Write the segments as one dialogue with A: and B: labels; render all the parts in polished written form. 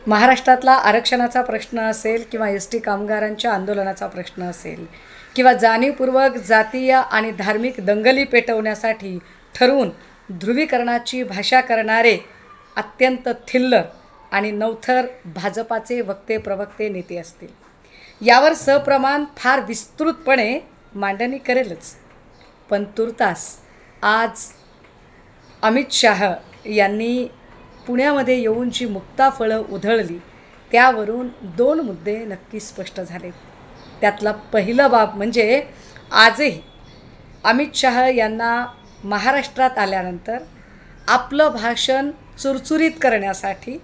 A: महाराष्ट्रातला आरक्षणाचा प्रश्न असेल किंवा एस टी कामगारांच्या आंदोलनाचा प्रश्न असेल किंवा जाणीवपूर्वक जातीय आणि धार्मिक दंगली पेटवण्यासाठी ठरवून ध्रुवीकरणाची भाषा करणारे अत्यंत थिल्लर आणि नवथर भाजपाचे वक्ते प्रवक्ते नेते असतील, यावर सप्रमाण फार विस्तृतपणे मांडणी करेलच. पण तुर्तास आज अमित शाह यांनी पुण्यामध्ये येऊन जी मुक्ताफळं उधळली त्यावरून दोन मुद्दे नक्की स्पष्ट झाले. त्यातला पहिलं बाब म्हणजे आजही अमित शाह यांना महाराष्ट्रात आल्यानंतर आपलं भाषण चुरचुरीत करण्यासाठी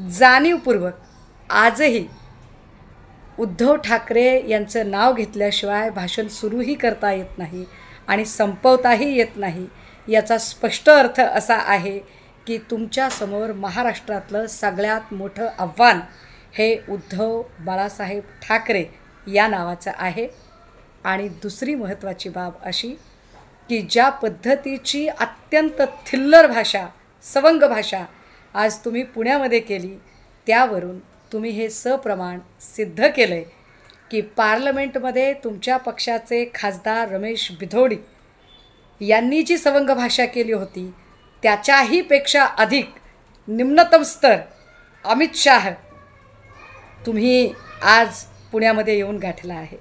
A: जाणीवपूर्वक आजही उद्धव ठाकरे यांचं नाव घेतल्याशिवाय भाषण सुरूही करता येत नाही आणि संपवताही येत नाही. याचा स्पष्ट अर्थ असा आहे की तुमच्यासमोर महाराष्ट्रातलं सगळ्यात मोठं आव्हान हे उद्धव बाळासाहेब ठाकरे या नावाचं आहे. आणि दुसरी महत्त्वाची बाब अशी की ज्या पद्धतीची अत्यंत थिल्लर भाषा, सवंग भाषा आज तुम्ही पुण्यामध्ये केली, त्यावरून तुम्ही हे सप्रमाण सिद्ध केलं आहे की पार्लमेंटमध्ये तुमच्या पक्षाचे खासदार रमेश बिधोडी यांनी जी सवंग भाषा केली होती त्याच्याही पेक्षा अधिक निम्नतम स्तर अमित शाह तुम्ही आज पुण्यामध्ये येऊन गाठला आहे.